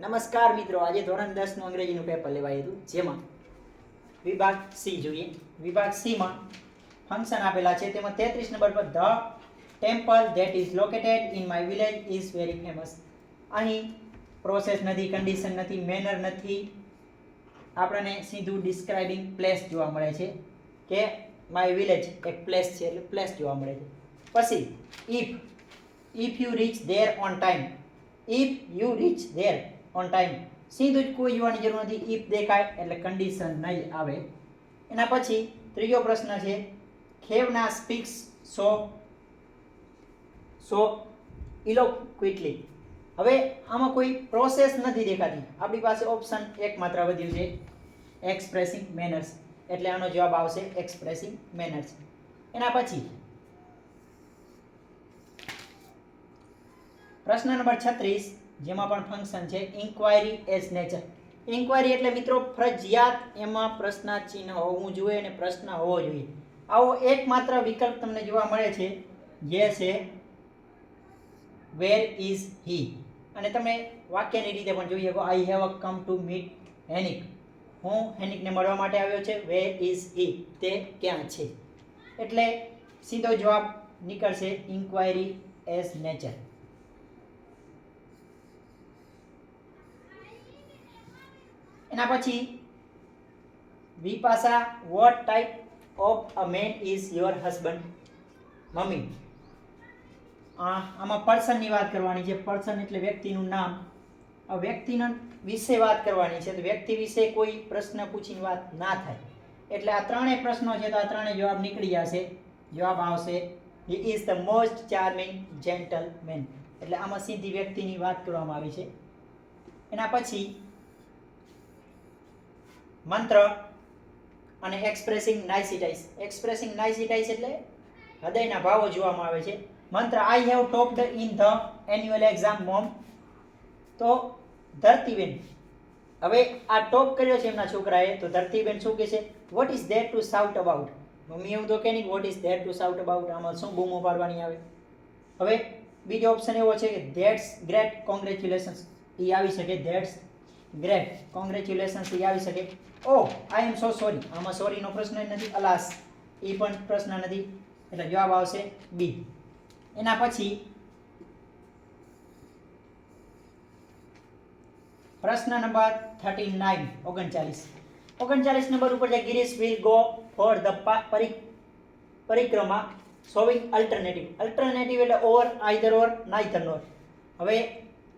નમસ્કાર મિત્રો, આજે ધોરણ 10 નું અંગ્રેજીનું પેપર લેવાયું હતું, જેમાં વિભાગ સી જોઈએ. વિભાગ સી માં ફંક્શન આપેલા છે. તેમાં 33 number per the temple that is located in my village is very famous. અહીં પ્રોસેસ નથી, કન્ડિશન નથી, મેનર નથી, આપણને સીધું ડિસ્ક્રાઇબિંગ પ્લેસ જોવા મળે છે કે માય વિલેજ એક પ્લેસ છે, એટલે પ્લેસ જોવા મળે છે. પછી if you rich there on time, if you rich there on time, સીધું જ કોઈ જોવાની જરૂર નથી, ઇફ દેખાય એટલે કન્ડિશન નહીં આવે. એના પછી ત્રીજો પ્રશ્ન છે, ખેવના સ્પીક્સ સો ઇલોક્વિટલી. હવે આમાં કોઈ પ્રોસેસ નથી દેખાતી, આપણી પાસે ઓપ્શન એક માત્ર વધ્યું છે, એક્સપ્રેસિંગ મેનર્સ, એટલે આનો જવાબ આવશે એક્સપ્રેસિંગ મેનર્સ. એના પછી પ્રશ્ન નંબર 36, જેમાં પણ ફંક્શન છે, ઇન્ક્વાયરી એઝ નેચર. ઇન્ક્વાયરી એટલે મિત્રો ફરજિયાત એમાં પ્રશ્ન ચિહ્ન હોવું જોઈએ અને પ્રશ્ન હોવો જોઈએ. આવો એકમાત્ર વિકલ્પ તમને જોવા મળે છે, જે છે વેર ઇઝ હી. અને તમે વાક્યની રીતે પણ જોઈ શકો, I have come to meet Henik. હું હેનિકને મળવા માટે આવ્યો છે. વેર ઇઝ હી, તે ક્યાં છે. એટલે સીધો જવાબ નીકળશે ઇન્ક્વાયરી એઝ નેચર. એના પછી Vipasha, what type of a man is your husband. Mummy, આમાં પર્સનની વાત કરવાની છે. પર્સન એટલે વ્યક્તિનું નામ. આ વ્યક્તિના વિશે વાત કરવાની છે, તો વ્યક્તિ વિશે કોઈ પ્રશ્ન પૂછીને વાત ના થાય. એટલે આ ત્રણેય પ્રશ્નો છે, તો આ ત્રણેય જવાબ નીકળી જશે. જવાબ આવશે he is the most charming gentleman. એટલે આમાં સીધી વ્યક્તિની વાત કરવામાં આવી છે. એના પછી મંત્ર અને એક્સપ્રેસિંગ નાઇસિટાઇસ. એક્સપ્રેસિંગ નાઇસિટાઇસ એટલે હૃદયના ભાવો જોવામાં આવે છે. મંત્ર, I have topped in the annual exam mom. તો ધરતીબેન, હવે આ ટોપ કર્યો છે એમના છોકરાએ, તો ધરતીબેન શું કહે છે, what is there two shout about. Mummy એવું તો કે નહીં, what is there two shout about, આમાં શું બૂમો પાડવાની આવે. હવે બીજો ઓપ્શન એવો છે કે ધેટ્સ ગ્રેટ કોંગ્રેચ્યુલેશન્સ, એ આવી શકે. ધેટ્સ ગ્રેટ કોંગ્રેચ્યુલેશન્સ એ આવી શકે. ઓ આઈ એમ સો સોરી, આમાં સોરીનો પ્રશ્ન જ નથી. અલાસ, એ પણ પ્રશ્ન નથી. એટલે જવાબ આવશે બી. એના પછી પ્રશ્ન નંબર 39, 39 નંબર ઉપર છે, Girish will go for the પરિક્રમા શોવિંગ અલ્ટરનેટિવ. અલ્ટરનેટિવ એટલે ઓર, આઈધર ઓર, નાઈધર નોર. હવે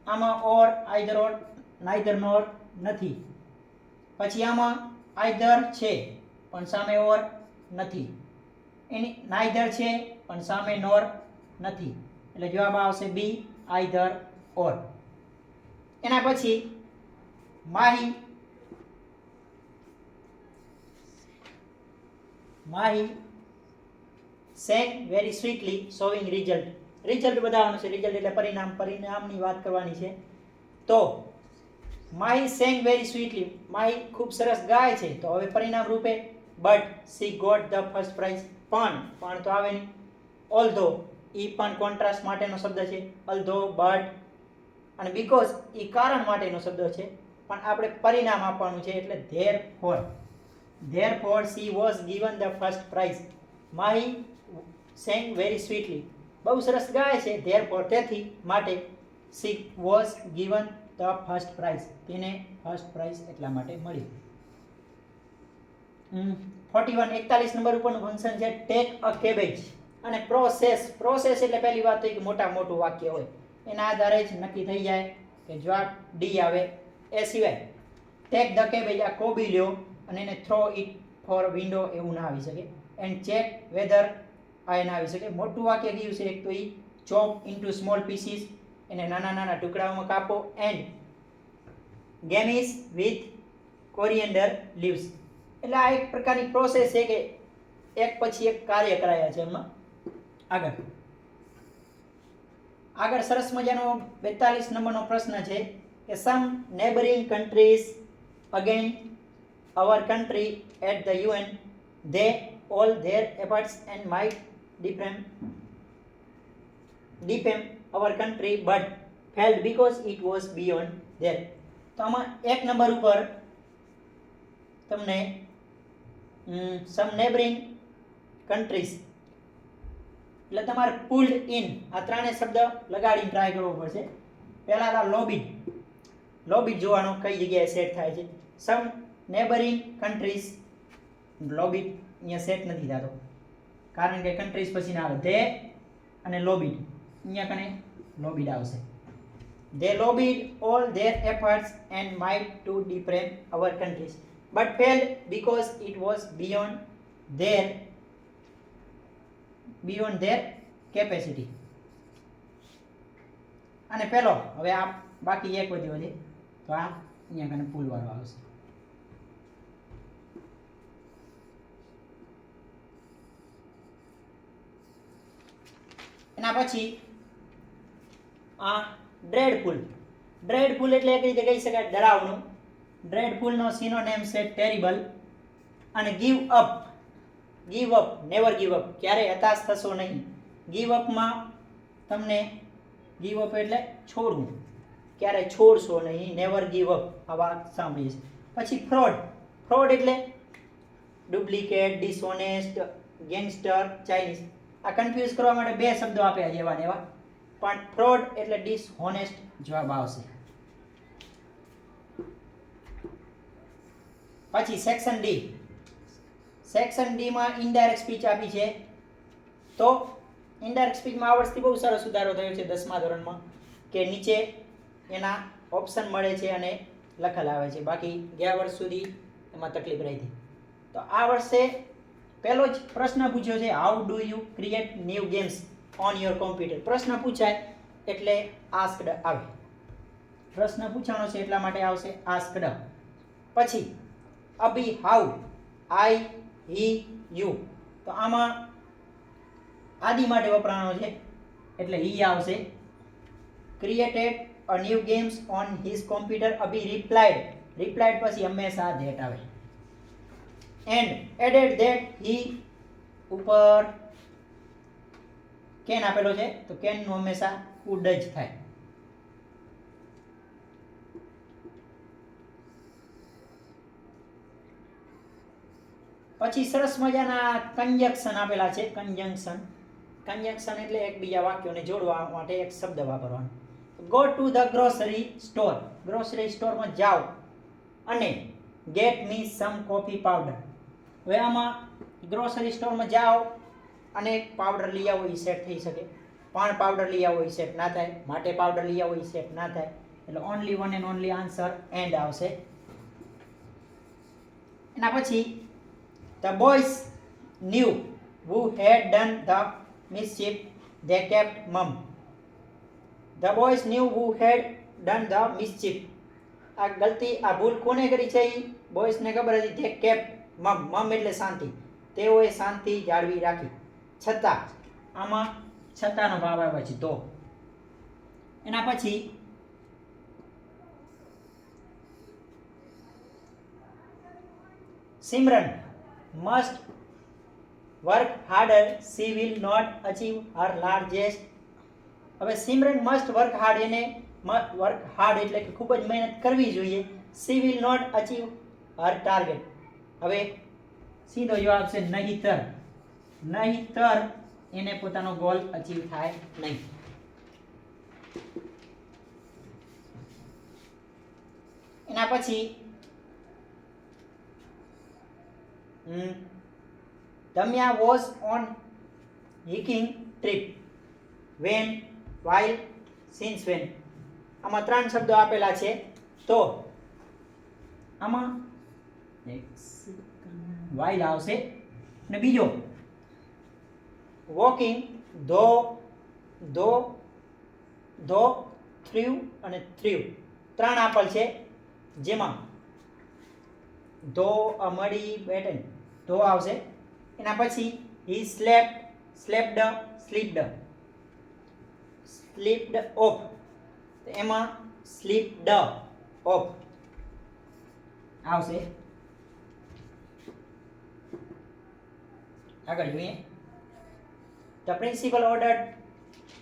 આમાં ઓર, આઈધર ઓર, નાઈધર નોર નથી. પછી આમાં આઈધર છે પણ સામે ઓર નથી. એની નાઈધર છે પણ સામે નોર નથી. એટલે જવાબ આવશે બી, આઈધર ઓર. એના પછી Mahi sang very સ્વીટલી showing result. Result બતાવવાનું છે. રિઝલ્ટ એટલે પરિણામ, પરિણામની વાત કરવાની છે. તો Mahi sang very sweetly, Mahi ખૂબ સરસ ગાય છે, તો હવે પરિણામ રૂપે but she got the first prize. પણ તો આવે નહીં. ઓલ્ધો, ઈ પણ કોન્ટ્રાસ્ટ માટેનો શબ્દ છે. ઓલ્ધો, બટ અને બીકોઝ એ કારણ માટેનો શબ્દ છે, પણ આપણે પરિણામ આપવાનું છે, એટલે therefore she was given the first price. Mahi sang very સ્વીટલી, બહુ સરસ ગાય છે, ધેરફોર તેથી માટે, she was given the first price, તેને ફર્સ્ટ પ્રાઇઝ એટલા માટે મળી. 41 નંબર ઉપરનું ફંક્શન છે, ટેક અ કેબેજ. અને પ્રોસેસ એટલે પહેલી વાત તો કે મોટું વાક્ય હોય, એના આધારે જ નક્કી થઈ જાય કે જવાબ ડી આવે. એ સિવાય ટેક ધ કેબેજ, આ કોબી લ્યો અને એને થ્રો ઇટ ફોર વિન્ડો, એવું ના આવી શકે. એન્ડ ચેક વેધર, આ ના આવી શકે. મોટું વાક્ય કયું છે, એક તો ઈ ચોપ ઇન્ટુ સ્મોલ પીસીસ, એને નાના ટુકડાઓમાં કાપો. And garnish with coriander leaves. એટલે આ એક પ્રકારની પ્રોસેસ છે કે એક પછી એક કાર્ય કરાયા છે એમાં. આગળ સરસ મજાનો 42 નંબરનો પ્રશ્ન છે કે some neighbouring countries again our country at the UN, they all their efforts and might defame our country but failed because it was beyond their તો આમાં 1 નંબર ઉપર તમને સમ નેબરિંગ કન્ટ્રીઝ એટલે તમારે પુલ્ડ ઇન આ ત્રણેય શબ્દ લગાડીને ટ્રાય કરવો પડશે. પહેલા આ લોબિટ જોવાનો કઈ જગ્યાએ સેટ થાય છે. સમ નેબરિંગ કન્ટ્રીઝ લોબિટ અહીંયા સેટ નથી થતો કારણ કે કન્ટ્રીઝ પછી ના આવે ધે અને લોબિટ અહીંયા કને લોબિટ આવશે. They lobbied all their efforts and might to defame our countries, but failed because it was beyond their capacity. અને પેલો હવે આ બાકી એક વધ્યો છે તો આ અહીંયા કને પુલ વાળો આવશે. એના પછી આ ડ્રેડફુલ એટલે એક રીતે કહી શકાય ડરાવનું. ડ્રેડફુલનો સિનોનિમ છે ટેરિબલ. અને give up never give up ક્યારેય હતાશ થશો નહીં. ગીવ અપમાં તમને ગીવ અપ એટલે છોડવું, ક્યારેય છોડશો નહીં, નેવર ગીવ અપ આ વાત સાંભળીએ છીએ. પછી ફ્રોડ એટલે ડુપ્લિકેટ, ડિસઓનેસ્ટ, ગેંગસ્ટર, ચાઇનીઝ. આ કન્ફ્યુઝ કરવા માટે બે શબ્દો આપ્યા છે એવા ને એવા, પણ ફ્રોડ એટલે ડિસહોનેસ્ટ જવાબ આવશે. પછી સેક્શન ડી માં ઇનડાયરેક્ટ સ્પીચ આપી છે. તો ઇનડાયરેક્ટ સ્પીચમાં આ વર્ષથી બહુ સારો સુધારો થયો છે 10મા ધોરણમાં કે નીચે એના ઓપ્શન મળે છે અને લખેલ આવે છે. બાકી ગયા વર્ષ સુધી એમાં તકલીફ રહી હતી. તો આ વર્ષે પહેલો જ પ્રશ્ન પૂછ્યો છે how do you create new games on your computer. પ્રશ્ન પૂછાય એટલે આસ્કડ આવે. પ્રશ્ન પૂછાણો છે એટલા માટે આવશે આસ્કડ. પછી અભી હાઉ આઈ હી યુ. તો આમાં આદિ માટે વપરાણો છે એટલે હી આવશે. Created a new games on his computer. અભી રિપ્લાઇડ પછી હંમેશા ધેટ આવે. એન્ડ એડેડ ધેટ હી ઉપર કેન આપેલો છે તો કેન નું હંમેશા would જ થાય. પછી સરસ મજાના કંજંક્શન આપેલા છે. કંજંક્શન એટલે એકબીજા વાક્યોને જોડવા માટે એક શબ્દ વાપરવાનો. Go to the grocery store. Grocery સ્ટોરમાં જાઓ અને ગેટ મી સમ કોફી પાવડર. હવે આમાં ગ્રોસરી સ્ટોરમાં જાઓ અને પાવડર લઈ આવો એ સેટ થઈ શકે. પણ પાવડર લઈ આવો એ સેટ ના થાય. માટે પાવડર લઈ આવો એ સેટ ના થાય. એટલે only one and only answer and આવશે. એના પછી the boys knew who had done the mischief, they kept mum. The boys knew who had done the mischief. આ ગલતી આ ભૂલ કોને કરી છે એ બોયસને ખબર હતી. they kept mum એટલે શાંતિ. તેઓએ શાંતિ જાળવી રાખી. છતાં આમાં છતાંનો ભાવ આવે છે તો. એના પછી Simran must work harder, she will not achieve her largest. હવે સિમરન must work hard એને વર્ક હાર્ડ એટલે કે ખૂબ જ મહેનત કરવી જોઈએ. she will not achieve her target. હવે સીધો જવાબ છે નહીતર એને પોતાનો ગોલ અચીવ થાય નહીં. એના પછી Damya was on hiking trip. When, while, since when. આમાં ત્રણ શબ્દો આપેલા છે તો આમાં while આવશે અને બીજો walking ધો through અને through ત્રણ આપેલ છે જેમાં ધો મળી બેટન ધો આવશે. એના પછી he slept off તો એમાં slept off આવશે. આગળ જોઈએ the principal ordered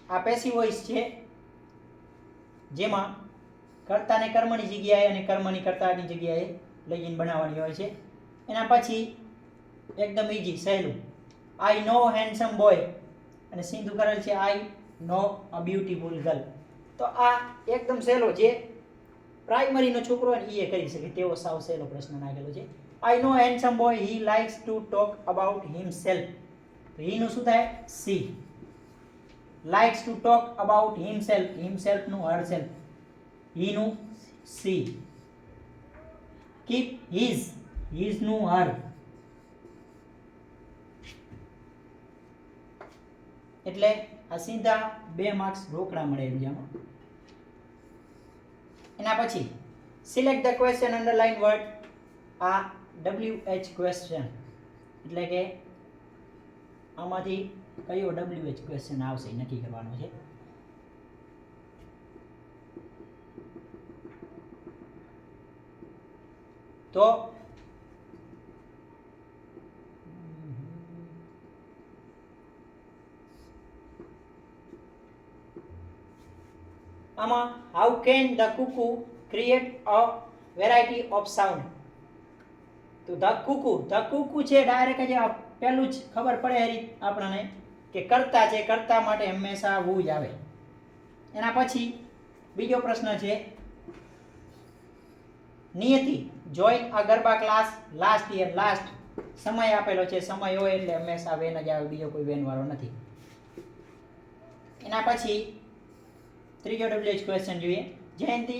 આ પેસિવ વોઇસ છે જેમાં કર્તાને કર્મની જગ્યાએ અને કર્મની કર્તાની જગ્યાએ લઈને બનાવવાની હોય છે. એના પછી એકદમ ઈઝી સહેલું, આઈ નો હેન્ડસમ બોય અને સિંધુ કરેલ છે I no a beautiful girl. તો આ એકદમ સહેલો, જે પ્રાઇમરીનો છોકરો હોય ને એ કરી શકે તેવો સાવ સહેલો પ્રશ્ન નાખેલો છે. I know handsome boy he likes to talk about himself. તો હીનું શું થાય? She. Likes to talk about himself, himself નું હરસેલ્ફ, હીનું સી. કીપ હિઝ નું હર. એટલે આ સીધા 2 માર્ક્સ રોકડા મળે એક્ઝામમાં. એના પછી select the question underline word. આ WH ક્વેશ્ચન એટલે કે આમાંથી કયો WH ક્વેશ્ચન આવશે નક્કી કરવાનો છે. તો આમાં how can the cuckoo create a variety of sound. તો ધ કુકુ છે ડાયરેક્ટ જ પહેલું જ ખબર પડે હરી આપણને કે કરતા છે, કરતા માટે હંમેશા વુ જ આવે. એના પછી બીજો પ્રશ્ન છે Niyati join a garba class last year. Last સમય આપેલો છે, સમય હોય એટલે હંમેશા વેન જ આવે, બીજો કોઈ વેન વાળો નથી. એના પછી ત્રીજો WH ક્વેશ્ચન જોઈએ. જયંતિ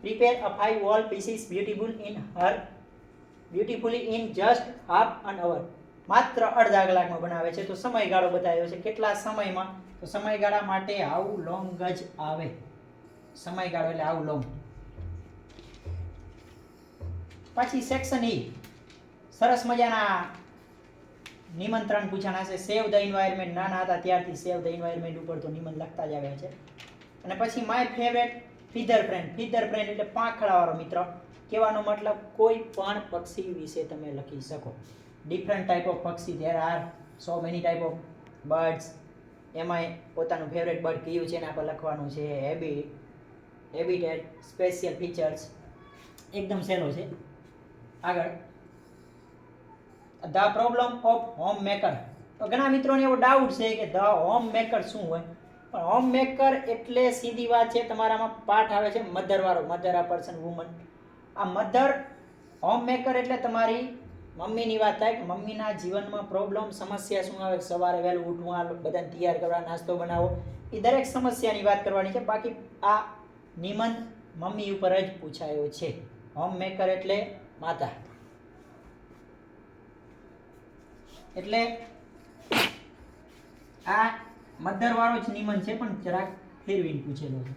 prepare a 5 wall pieces beautifully in just half an hour. માત્ર અડધા કલાકમાં બનાવે છે. તો સમયગાળો બતાવ્યો છે, કેટલા સમયમાં? તો સમયગાળા માટે હાઉ લોંગ જ આવે. સમયગાળો એટલે હાઉ લોંગ. પછી સેક્શન ઈ સરસ મજાના નિમંત્રણ પૂછાણા છે. સેવ ધ એન્વાયરમેન્ટ, નાના હતા ત્યારથી સેવ ધ એન્વાયરમેન્ટ ઉપર તો નિમંત્રણ લખતા જ આવ્યા છે. અને પછી માય ફેવરેટ ફીધર ફ્રેન્ડ. ફીધર ફ્રેન્ડ એટલે પાંખડાવાળો મિત્ર. કહેવાનો મતલબ કોઈ પણ પક્ષી વિશે તમે લખી શકો. ડિફરન્ટ ટાઈપ ઓફ પક્ષી, there are so many type of birds. એમાં પોતાનું ફેવરેટ બર્ડ કયું છે એના પર લખવાનું છે. Habitat, special features. એકદમ સહેલો છે. આગળ the problem of home maker. તો ઘણા મિત્રોને એવો ડાઉટ છે કે ધ હોમ મેકર શું હોય? પણ હોમ મેકર એટલે સીધી વાત છે, તમારામાં પાઠ આવે છે મધર વાળો, મધર આ પર્સન વુમન. આ મધર હોમ મેકર એટલે તમારી મમ્મીની વાત થાય કે મમ્મીના જીવનમાં પ્રોબ્લેમ, સમસ્યા શું આવે, સવારે વહેલું ઉઠવું, આ બધાને તૈયાર કરવા, નાસ્તો બનાવો, એ દરેક સમસ્યાની વાત કરવાની છે. બાકી આ નિબંધ મમ્મી ઉપર જ પૂછાયો છે. હોમ મેકર એટલે માતા. એટલે આ મધર વાળો જ નિબંધ છે, પણ જરાક ફેરવીને પૂછેલો છે.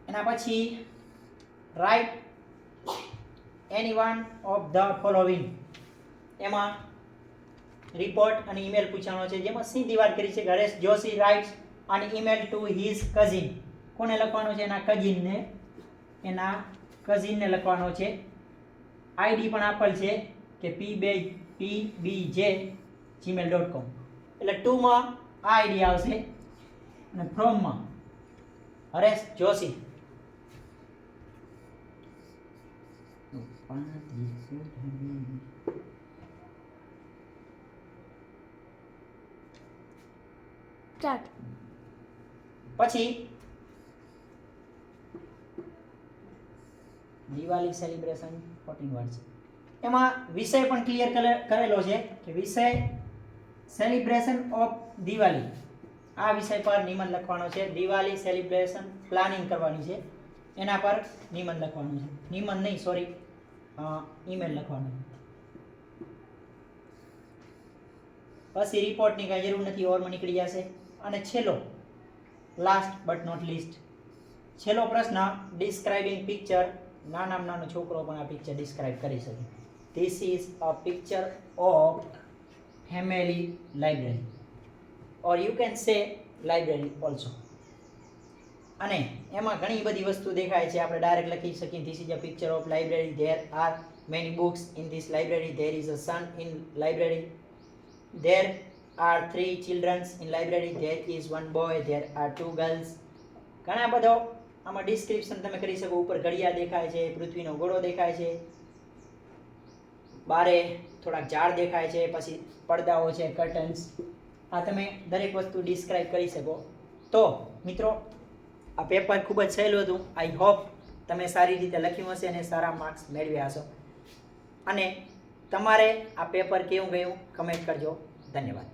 એના પછી write any one of the following. એમાં રિપોર્ટ અને ઈમેલ પૂછવાનો છે, જેમાં સીધી વાત કરી છે. Haresh Joshi writes an email to his cousin. કોને લખવાનો છે? એના કઝિનને. એના કઝિનને લખવાનો છે. આઈડી પણ આપેલ છે કે pbj@gmail.com. એટલે ટુમાં આ આઈડી આવશે અને ફ્રોમમાં હરેશ જોશી. પછી દિવાળી સેલિબ્રેશન 14 વર્ડ્સ. એમાં વિષય પણ ક્લિયર કરેલો છે કે વિષય સેલિબ્રેશન ઓફ દિવાળી. આ વિષય પર નિબંધ લખવાનો છે. દિવાળી સેલિબ્રેશન પ્લાનિંગ કરવાની છે, એના પર નિબંધ લખવાનું છે. નિબંધ નહીં, સોરી, ઈમેલ લખવાનું. પછી રિપોર્ટની કાંઈ જરૂર નથી, ઓરમાં નીકળી જશે. અને છેલ્લો, લાસ્ટ બટ નોટ લીસ્ટ, છેલ્લો પ્રશ્ન ડિસ્ક્રાઇબિંગ પિક્ચર. નાનામાં નાનો છોકરો પણ આ પિક્ચર ડિસ્ક્રાઇબ કરી શકે. This is a picture of family library, or you can say library also. અને એમાં ઘણી બધી વસ્તુ દેખાય છે, આપણે ડાયરેક્ટ લખી શકીએ this is a picture of library, there are many books in this library, there is a sun in library, there are 3 children in library. There is 1 boy. There are 2 girls. ઘણા બધો આમાં description તમે કરી શકો. ઉપર ઘડિયાળ દેખાય છે, પૃથ્વીનો ગોળો દેખાય છે, બારે થોડાક ઝાડ દેખાય છે, પછી પડદાઓ છે, કર્ટન્સ. આ તમે દરેક વસ્તુ ડિસ્ક્રાઇબ કરી શકો. તો મિત્રો આ પેપર ખૂબ જ સહેલું હતું. આઈ હોપ તમે સારી રીતે લખ્યું હશે અને સારા માર્ક્સ મેળવ્યા હશો. અને તમારે આ પેપર કેવું ગયું કમેન્ટ કરજો. ધન્યવાદ.